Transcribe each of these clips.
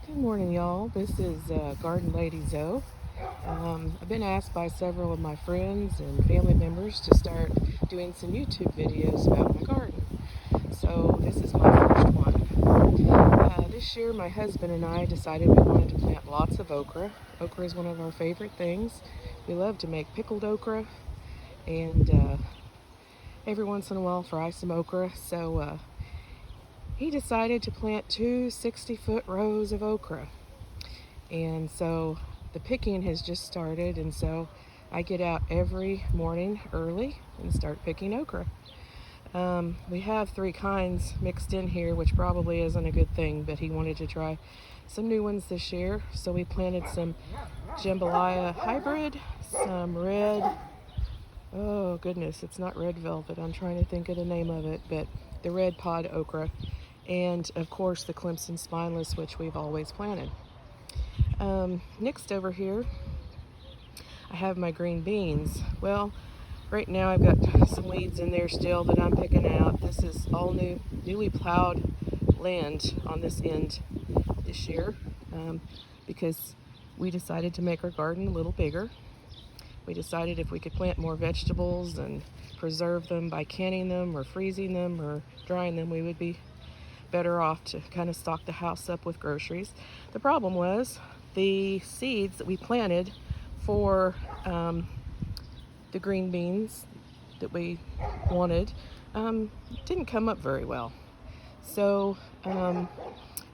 Good morning, y'all. This is Garden Lady Zoe. I've been asked by several of my friends and family members to start doing some YouTube videos about my garden. So this is my first one. This year my husband and I decided we wanted to plant lots of okra. Okra is one of our favorite things. We love to make pickled okra and every once in a while fry some okra. So he decided to plant two 60-foot rows of okra. And so the picking has just started, and so I get out every morning early and start picking okra. We have three kinds mixed in here, which probably isn't a good thing, but he wanted to try some new ones this year. So we planted some jambalaya hybrid, some red, oh goodness, it's not red velvet, I'm trying to think of the name of it, but the red pod okra, and of course the Clemson spineless, which we've always planted. Next over here, I have my green beans. Well, right now I've got some weeds in there still that I'm picking out. This is all newly plowed land on this end this year because we decided to make our garden a little bigger. We decided if we could plant more vegetables and preserve them by canning them or freezing them or drying them, we would be better off to kind of stock the house up with groceries. The problem was the seeds that we planted for the green beans that we wanted didn't come up very well. So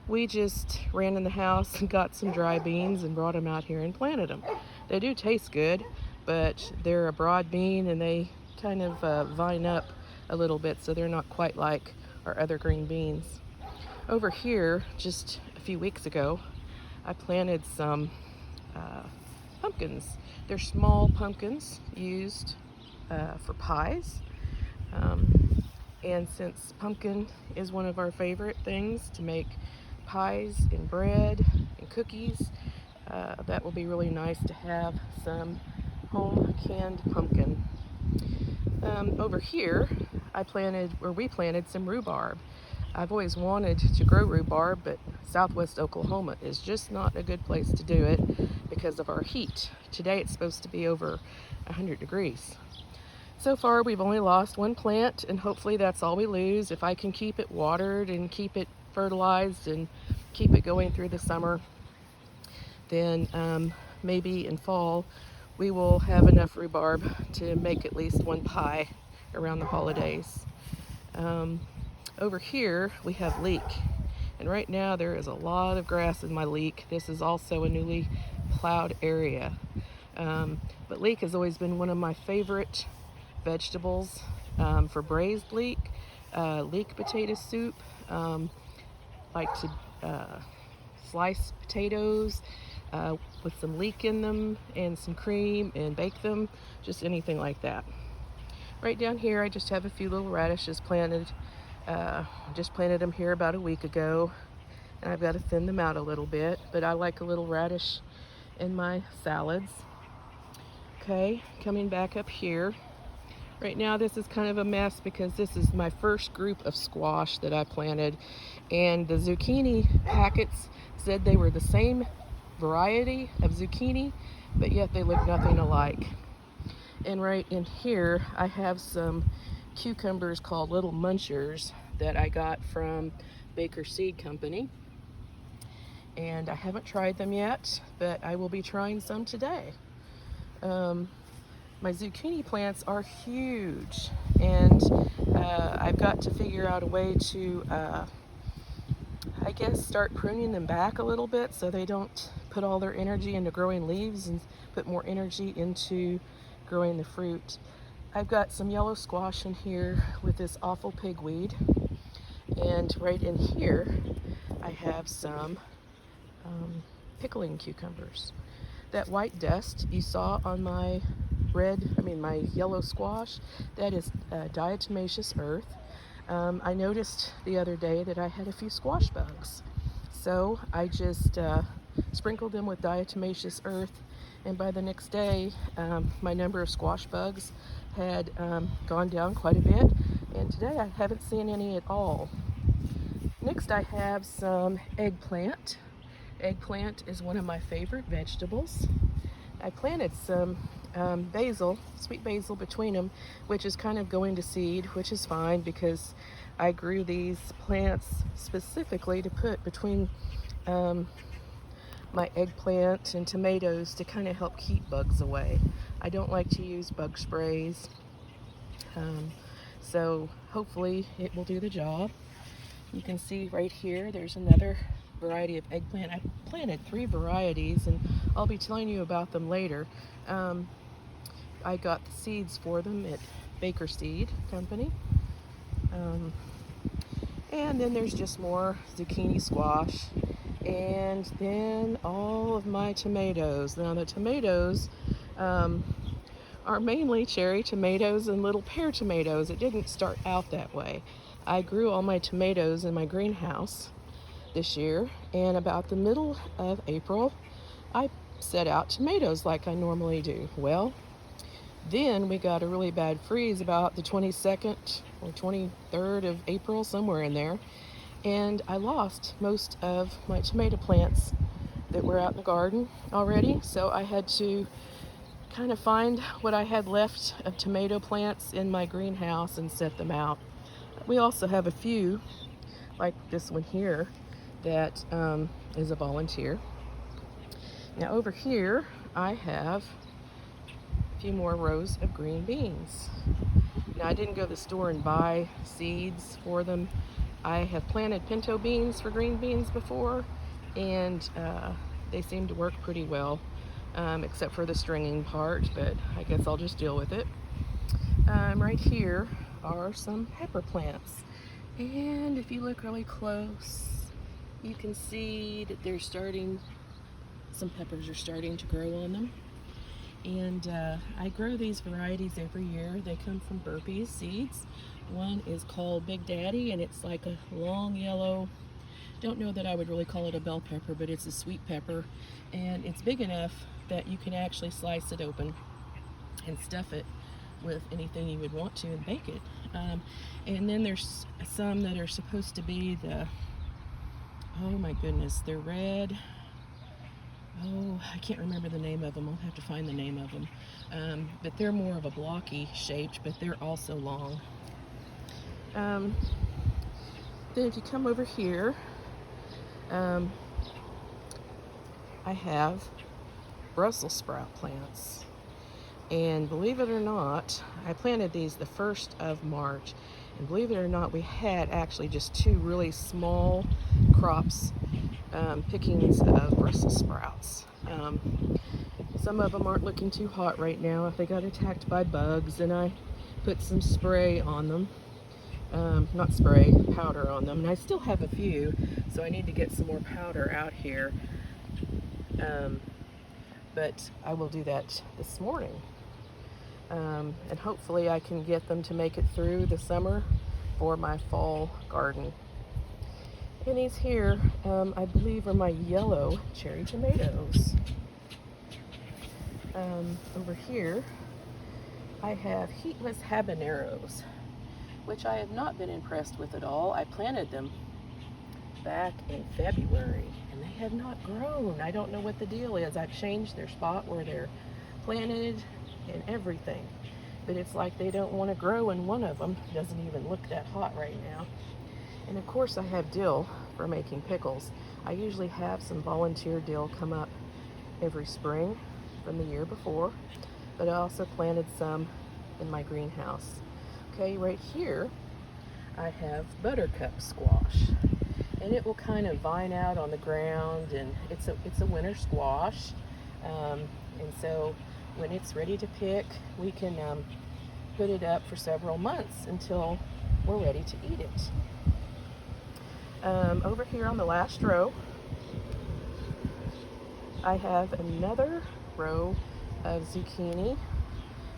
we just ran in the house and got some dry beans and brought them out here and planted them. They do taste good, but they're a broad bean and they kind of vine up a little bit, so they're not quite like our other green beans. Over here, just a few weeks ago, I planted some pumpkins. They're small pumpkins used for pies. And since pumpkin is one of our favorite things to make pies and bread and cookies, that will be really nice to have some home canned pumpkin. Over here, we planted some rhubarb. I've always wanted to grow rhubarb, but southwest Oklahoma is just not a good place to do it because of our heat. Today it's supposed to be over 100 degrees. So far we've only lost one plant, and hopefully that's all we lose. If I can keep it watered and keep it fertilized and keep it going through the summer, then maybe in fall we will have enough rhubarb to make at least one pie around the holidays. Over here we have leek, and right now there is a lot of grass in my leek. This is also a newly plowed area, but leek has always been one of my favorite vegetables for braised leek, leek potato soup, like to slice potatoes with some leek in them and some cream and bake them, just anything like that. Right down here I just have a few little radishes planted. Just planted them here about a week ago, and I've got to thin them out a little bit, but I like a little radish in my salads. Okay, coming back up here. Right now this is kind of a mess because this is my first group of squash that I planted, and the zucchini packets said they were the same variety of zucchini, but yet they look nothing alike. And right in here I have some cucumbers called Little Munchers that I got from Baker Seed Company, and I haven't tried them yet, but I will be trying some today. My zucchini plants are huge, and I've got to figure out a way to I guess start pruning them back a little bit so they don't put all their energy into growing leaves and put more energy into growing the fruit. I've got some yellow squash in here with this awful pigweed, and right in here I have some pickling cucumbers. That white dust you saw on my my yellow squash, that is diatomaceous earth. I noticed the other day that I had a few squash bugs, so I just sprinkled them with diatomaceous earth, and by the next day my number of squash bugs had gone down quite a bit, and today I haven't seen any at all. Next I have some eggplant. Eggplant is one of my favorite vegetables. I planted some basil, sweet basil between them, which is kind of going to seed, which is fine because I grew these plants specifically to put between my eggplant and tomatoes to kind of help keep bugs away. I don't like to use bug sprays, so hopefully it will do the job. You can see right here there's another variety of eggplant. I planted 3 varieties and I'll be telling you about them later. I got the seeds for them at Baker Seed Company. And then there's just more zucchini squash. And then all of my tomatoes. Now the tomatoes are mainly cherry tomatoes and little pear tomatoes. It didn't start out that way. I grew all my tomatoes in my greenhouse this year, and about the middle of April, I set out tomatoes like I normally do. Well, then we got a really bad freeze about the 22nd or 23rd of April, somewhere in there, and I lost most of my tomato plants that were out in the garden already, so I had to kind of find what I had left of tomato plants in my greenhouse and set them out. We also have a few, like this one here, that is a volunteer. Now over here, I have a few more rows of green beans. Now I didn't go to the store and buy seeds for them. I have planted pinto beans for green beans before, and they seem to work pretty well, except for the stringing part, but I guess I'll just deal with it. Right here are some pepper plants, and if you look really close, you can see that some peppers are starting to grow on them. And I grow these varieties every year. They come from Burpee's seeds. One is called Big Daddy, and it's like a long yellow, don't know that I would really call it a bell pepper, but it's a sweet pepper, and it's big enough that you can actually slice it open and stuff it with anything you would want to and bake it. And then there's some that are supposed to be oh my goodness, they're red. Oh, I can't remember the name of them. I'll have to find the name of them. But they're more of a blocky shaped, but they're also long. Then if you come over here, I have Brussels sprout plants. And believe it or not, I planted these the 1st of March. And believe it or not, we had actually just 2 really small crops, pickings of Brussels sprouts. Some of them aren't looking too hot right now. They got attacked by bugs, and I put some spray on them. Not spray, powder on them. And I still have a few, so I need to get some more powder out here. But I will do that this morning. And hopefully I can get them to make it through the summer for my fall garden. And these here, I believe, are my yellow cherry tomatoes. Over here, I have heatless habaneros, which I have not been impressed with at all. I planted them back in February, and they have not grown. I don't know what the deal is. I've changed their spot where they're planted and everything, but it's like they don't want to grow in one of them. It doesn't even look that hot right now. And of course I have dill for making pickles. I usually have some volunteer dill come up every spring from the year before, but I also planted some in my greenhouse. Okay, right here I have buttercup squash, and it will kind of vine out on the ground, and it's a winter squash, and so when it's ready to pick, we can put it up for several months until we're ready to eat it. Over here on the last row, I have another row of zucchini,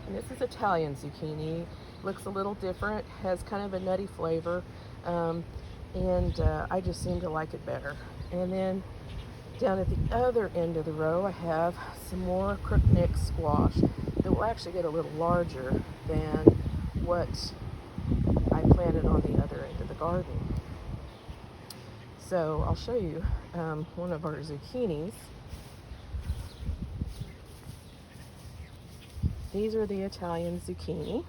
and this is Italian zucchini. Looks a little different, has kind of a nutty flavor, and I just seem to like it better. And then down at the other end of the row, I have some more crookneck squash that will actually get a little larger than what I planted on the other end of the garden. So I'll show you one of our zucchinis. These are the Italian zucchini.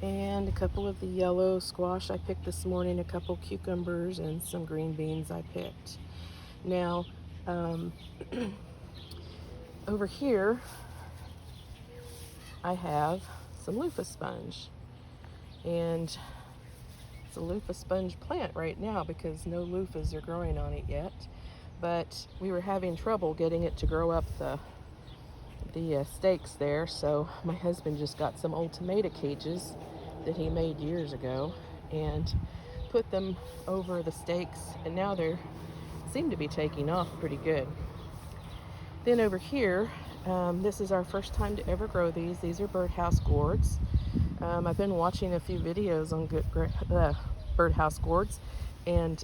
And a couple of the yellow squash I picked this morning, a couple cucumbers, and some green beans I picked. Now, over here, I have some loofah sponge. And it's a loofah sponge plant right now because no loofahs are growing on it yet. But we were having trouble getting it to grow up the stakes there, so my husband just got some old tomato cages that he made years ago and put them over the stakes, and now they seem to be taking off pretty good. Then over here, this is our first time to ever grow these. These are birdhouse gourds. I've been watching a few videos on good birdhouse gourds, and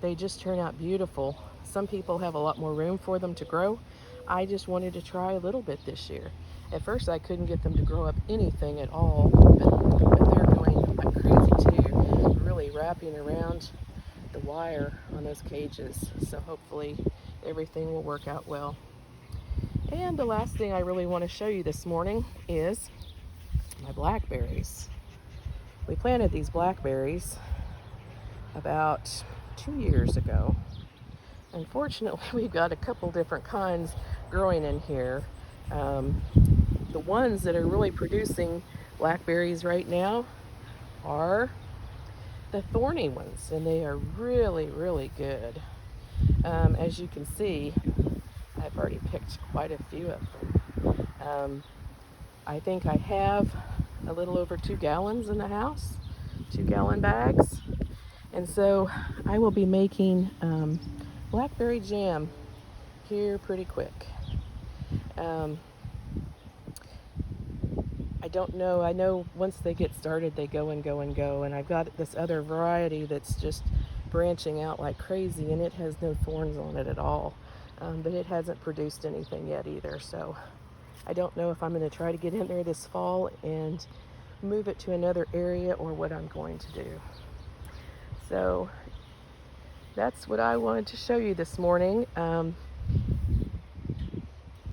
they just turn out beautiful. Some people have a lot more room for them to grow. I just wanted to try a little bit this year. At first I couldn't get them to grow up anything at all, but they're going like crazy too, really wrapping around the wire on those cages. So hopefully everything will work out well. And the last thing I really want to show you this morning is my blackberries. We planted these blackberries about 2 years ago. Unfortunately, we've got a couple different kinds growing in here. The ones that are really producing blackberries right now are the thorny ones, and they are really, really good. As you can see, I've already picked quite a few of them. I think I have a little over 2 gallons in the house, 2-gallon bags. And so I will be making blackberry jam here pretty quick. I don't know. I know once they get started, they go and go and go. And I've got this other variety that's just branching out like crazy, and it has no thorns on it at all. But it hasn't produced anything yet either. So I don't know if I'm going to try to get in there this fall and move it to another area or what I'm going to do. So that's what I wanted to show you this morning.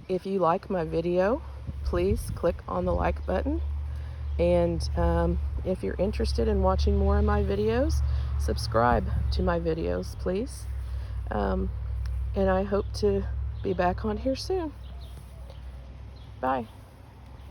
If you like my video, please click on the like button. And if you're interested in watching more of my videos, subscribe to my videos, please. And I hope to be back on here soon. Bye.